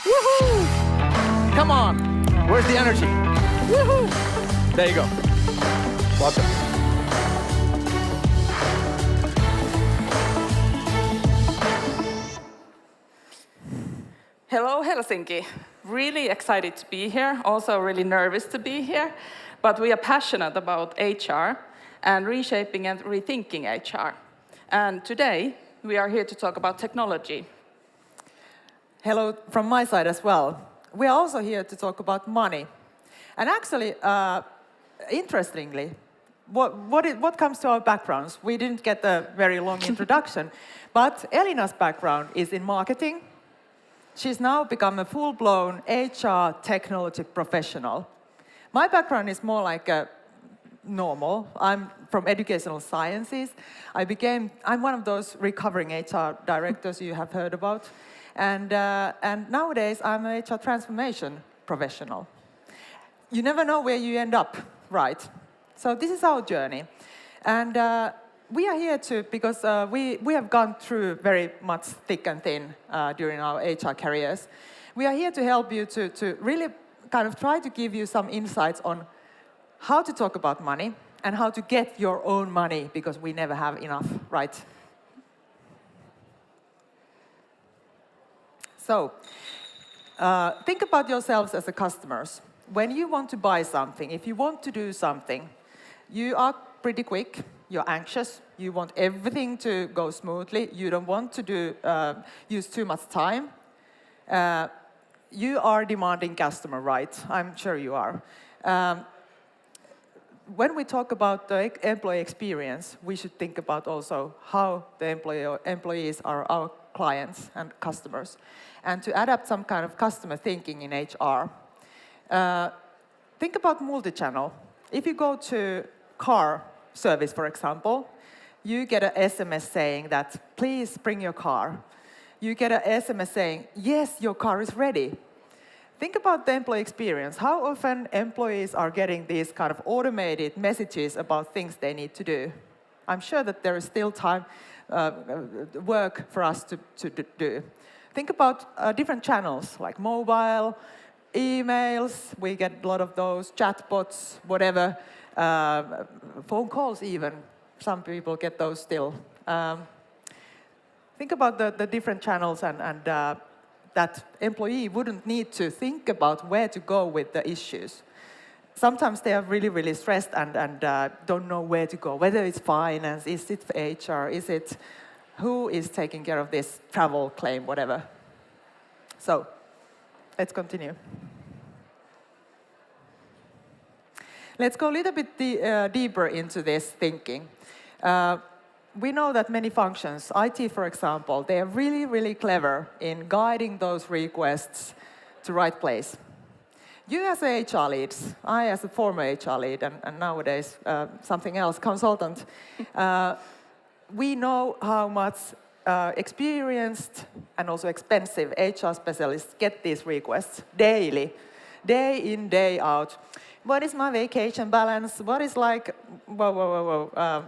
Woohoo! Come on. Where's the energy? Woohoo! There you go. Welcome. Hello, Helsinki. Really excited to be here, also really nervous to be here, but we are passionate about HR and reshaping and rethinking HR. And today, we are here to talk about technology. Hello from my side as well. We are also here to talk about money. And actually, interestingly, what comes to our backgrounds? We didn't get a very long introduction, but Elina's background is in marketing. She's now become a full-blown HR technology professional. My background is more like a normal. I'm from educational sciences. I'm one of those recovering HR directors you have heard about. And nowadays, I'm an HR transformation professional. You never know where you end up, right? So this is our journey. And we are here because we have gone through very much thick and thin during our HR careers. We are here to help you to really kind of try to give you some insights on how to talk about money and how to get your own money, because we never have enough, right? So, think about yourselves as customers. When you want to buy something, if you want to do something, you are pretty quick, you're anxious, you want everything to go smoothly, you don't want to use too much time. You are a demanding customer, right? I'm sure you are. When we talk about the employee experience, we should think about also how the employees are our clients and customers, and to adapt some kind of customer thinking in HR. Think about multi-channel. If you go to car service, for example, you get an SMS saying that, please bring your car. You get an SMS saying, yes, your car is ready. Think about the employee experience. How often employees are getting these kind of automated messages about things they need to do? I'm sure that there is still time, work for us to do. Think about different channels, like mobile, emails, we get a lot of those, chatbots, whatever, phone calls even. Some people get those still. Think about the different channels and that employee wouldn't need to think about where to go with the issues. Sometimes they are really, really stressed and don't know where to go, whether it's finance, is it HR, is it who is taking care of this travel claim, whatever. So, let's continue. Let's go a little bit deeper into this thinking. We know that many functions, IT for example, they are really, really clever in guiding those requests to right place. You as a HR lead, I as a former HR lead, and nowadays something else, consultant, we know how much experienced and also expensive HR specialists get these requests daily, day in, day out. What is my vacation balance? What is like, whoa.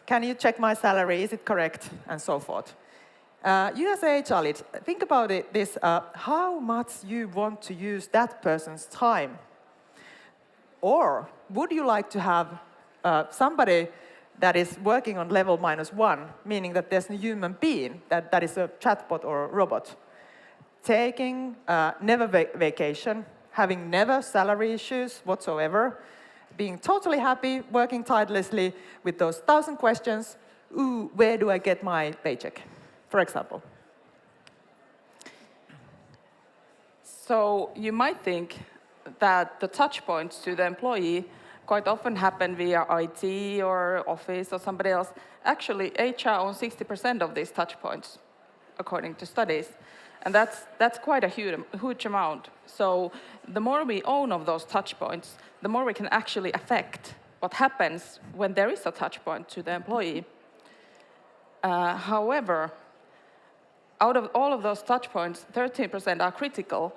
Can you check my salary? Is it correct? And so forth. You as a HR lead, think about how much you want to use that person's time. Or would you like to have somebody that is working on level -1, meaning that there's a human being, that is a chatbot or a robot, taking never vacation, having never salary issues whatsoever, being totally happy, working tirelessly with those 1,000 questions, ooh, where do I get my paycheck, for example? So you might think that the touch points to the employee quite often happen via IT or office or somebody else. Actually, HR owns 60% of these touch points, according to studies. And that's quite a huge amount. So the more we own of those touch points, the more we can actually affect what happens when there is a touch point to the employee. However, out of all of those touch points, 13% are critical,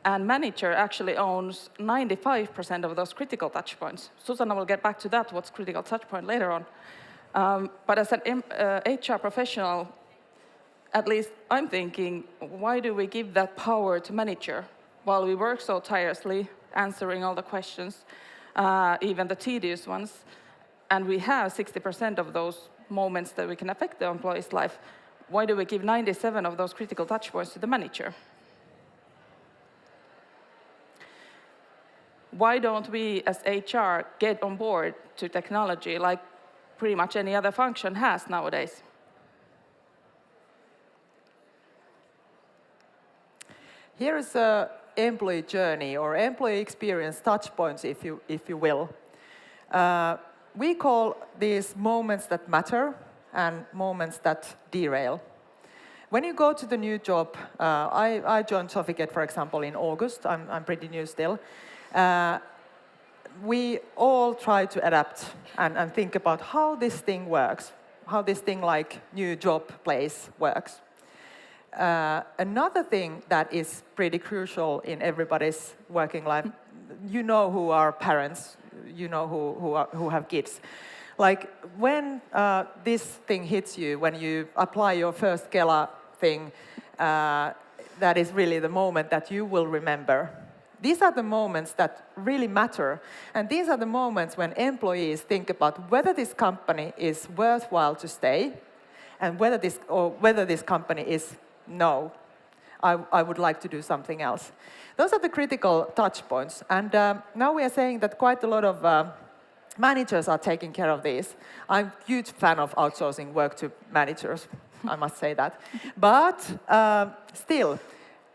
and manager actually owns 95% of those critical touch points. Susanna will get back to that, what's critical touch point later on. But as an HR professional, at least I'm thinking, why do we give that power to manager while we work so tirelessly answering all the questions, even the tedious ones, and we have 60% of those moments that we can affect the employee's life? Why do we give 97 of those critical touch points to the manager? Why don't we as HR get on board to technology like pretty much any other function has nowadays? Here is an employee journey or employee experience touch points, if you will. We call these moments that matter and moments that derail. When you go to the new job, I joined Sofigate, for example, in August. I'm pretty new still. We all try to adapt and think about how this thing works, how this thing like new job place works. Another thing that is pretty crucial in everybody's working life, you know who are parents, you know who have kids. Like when this thing hits you, when you apply your first Kela thing, that is really the moment that you will remember. These are the moments that really matter. And these are the moments when employees think about whether this company is worthwhile to stay and whether this company is no, I would like to do something else. Those are the critical touch points. And now we are saying that quite a lot of managers are taking care of these. I'm a huge fan of outsourcing work to managers, I must say that. But still,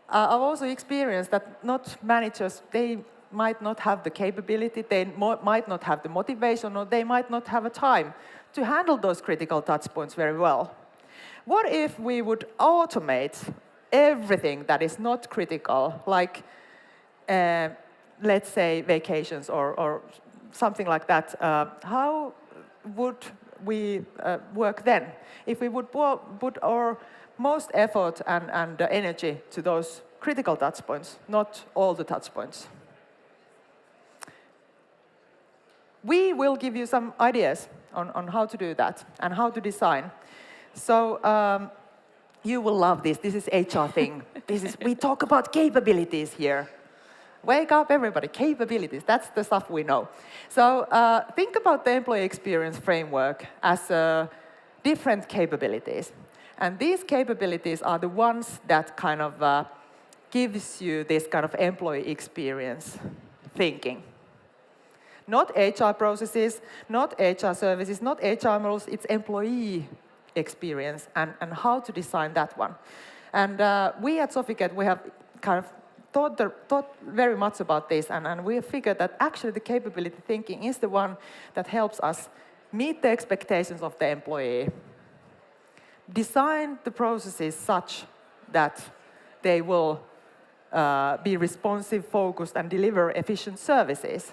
I've also experienced that not managers, they might not have the capability, they might not have the motivation, or they might not have a time to handle those critical touch points very well. What if we would automate everything that is not critical, like, let's say, vacations or something like that? How would we work then? If we would put our most effort and energy to those critical touch points, not all the touch points. We will give you some ideas on how to do that and how to design. So you will love this. This is HR thing. We talk about capabilities here. Wake up, everybody. Capabilities. That's the stuff we know. So think about the employee experience framework as different capabilities. And these capabilities are the ones that kind of gives you this kind of employee experience thinking. Not HR processes, not HR services, not HR models, it's employee experience and how to design that one. And we at Sofigate, we have kind of thought very much about this, and we have figured that actually the capability thinking is the one that helps us meet the expectations of the employee. Design the processes such that they will be responsive, focused, and deliver efficient services.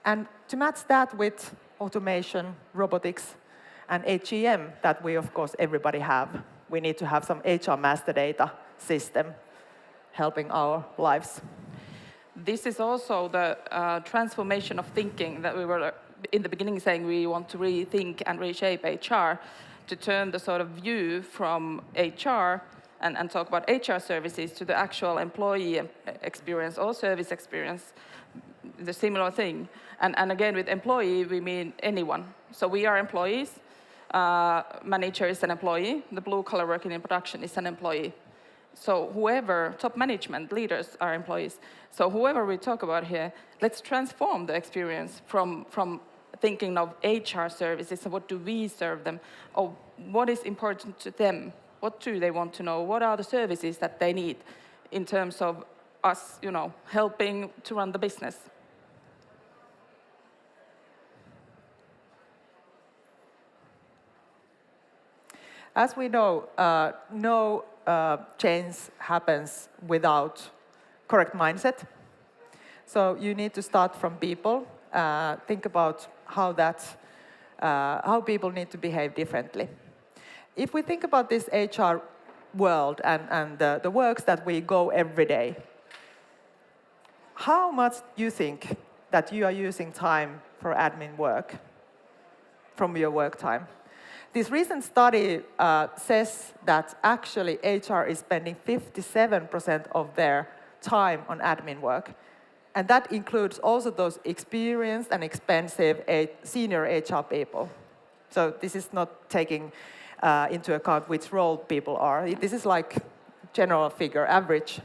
And to match that with automation, robotics, and HCM that we, of course, everybody have, we need to have some HR master data system helping our lives. This is also the transformation of thinking that we were in the beginning saying we want to rethink and reshape HR to turn the sort of view from HR and talk about HR services to the actual employee experience or service experience, the similar thing. And again, with employee, we mean anyone. So we are employees. Manager is an employee. The blue collar working in production is an employee. So whoever, top management, leaders are employees. So whoever we talk about here, let's transform the experience from thinking of HR services and what do we serve them, or what is important to them, what do they want to know, what are the services that they need in terms of us, helping to run the business. As we know, no change happens without correct mindset. So you need to start from people. Think about how people need to behave differently. If we think about this HR world and the works that we go every day, how much do you think that you are using time for admin work from your work time? This recent study says that actually HR is spending 57% of their time on admin work. And that includes also those experienced and expensive senior HR people. So this is not taking into account which role people are. This is like general figure, average.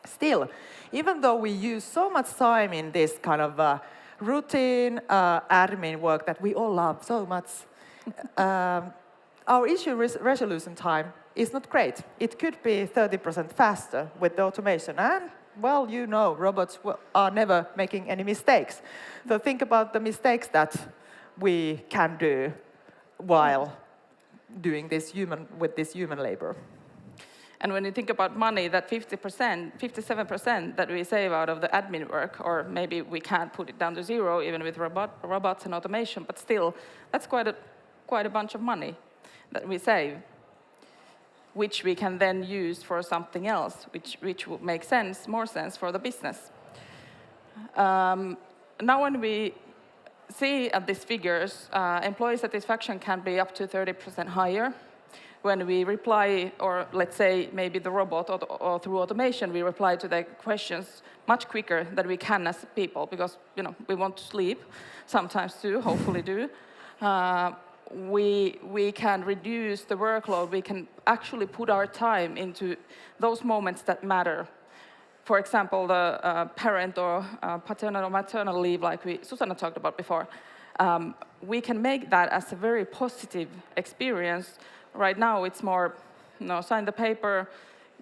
Still, even though we use so much time in this kind of routine admin work that we all love so much, our issue resolution time is not great. It could be 30% faster with the automation. And, well, you know, robots are never making any mistakes. So think about the mistakes that we can do while doing this with this human labor. And when you think about money, that 50%, 57% that we save out of the admin work, or maybe we can't put it down to zero even with robots and automation, but still, that's quite a bunch of money that we save, which we can then use for something else, which would make more sense for the business. Now when we see at these figures, employee satisfaction can be up to 30% higher. When we reply, or let's say maybe the robot or through automation, we reply to the questions much quicker than we can as people, because we want to sleep sometimes too, hopefully do. We can reduce the workload. We can actually put our time into those moments that matter. For example, the parent or paternal or maternal leave, like Susanna talked about before. We can make that as a very positive experience. Right now, it's more, sign the paper,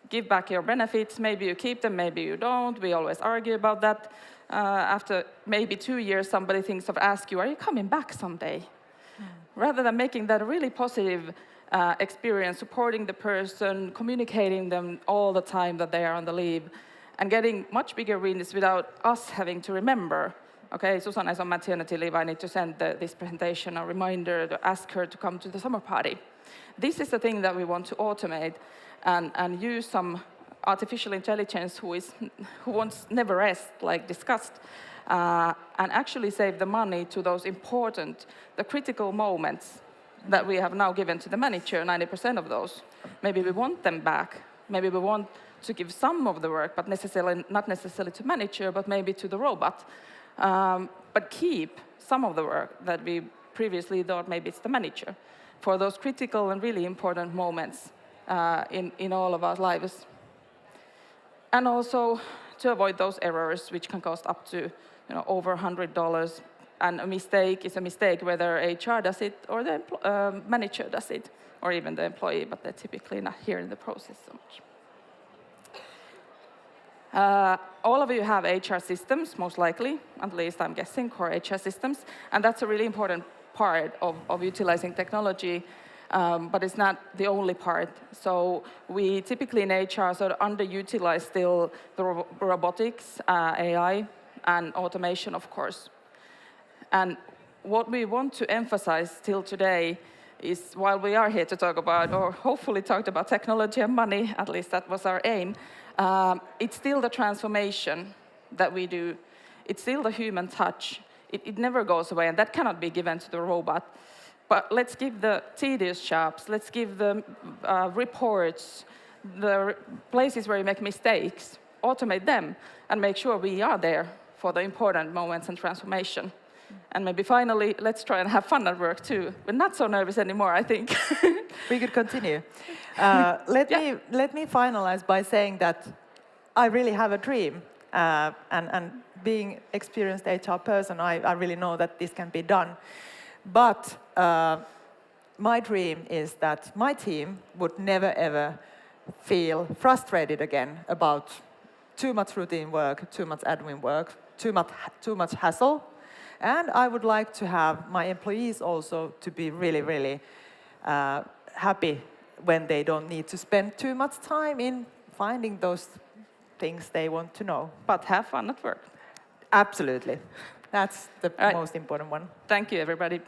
give back your benefits. Maybe you keep them, maybe you don't. We always argue about that. After maybe 2 years, somebody thinks of ask you, are you coming back someday? Rather than making that a really positive experience, supporting the person, communicating them all the time that they are on the leave, and getting much bigger wins without us having to remember. Okay, Susanna is on maternity leave, I need to send this presentation, a reminder to ask her to come to the summer party. This is the thing that we want to automate and use some artificial intelligence who wants never rest, like discussed, and actually save the money to those important, the critical moments that we have now given to the manager, 90% of those. Maybe we want them back. Maybe we want to give some of the work, but not necessarily to manager, but maybe to the robot. But keep some of the work that we previously thought maybe it's the manager for those critical and really important moments in all of our lives. And also to avoid those errors, which can cost up to over $100. And a mistake is a mistake, whether HR does it or the manager does it, or even the employee, but they're typically not here in the process so much. All of you have HR systems, most likely, at least I'm guessing, core HR systems, and that's a really important part of utilizing technology, but it's not the only part. So we typically in HR sort of underutilize still the robotics, AI, and automation, of course. And what we want to emphasize still today is, while we are here to talk about, or hopefully talked about technology and money, at least that was our aim, it's still the transformation that we do. It's still the human touch. It never goes away, and that cannot be given to the robot. But let's give the tedious jobs, let's give the reports, the places where you make mistakes, automate them, and make sure we are there for the important moments and transformation. And maybe finally, let's try and have fun at work too. We're not so nervous anymore, I think. We could continue. Let me finalize by saying that I really have a dream. And being experienced HR person, I really know that this can be done. But my dream is that my team would never, ever feel frustrated again about too much routine work, too much admin work, too much hassle. And I would like to have my employees also to be really, really happy when they don't need to spend too much time in finding those things they want to know. But have fun at work. Absolutely. That's the most important one. Thank you, everybody.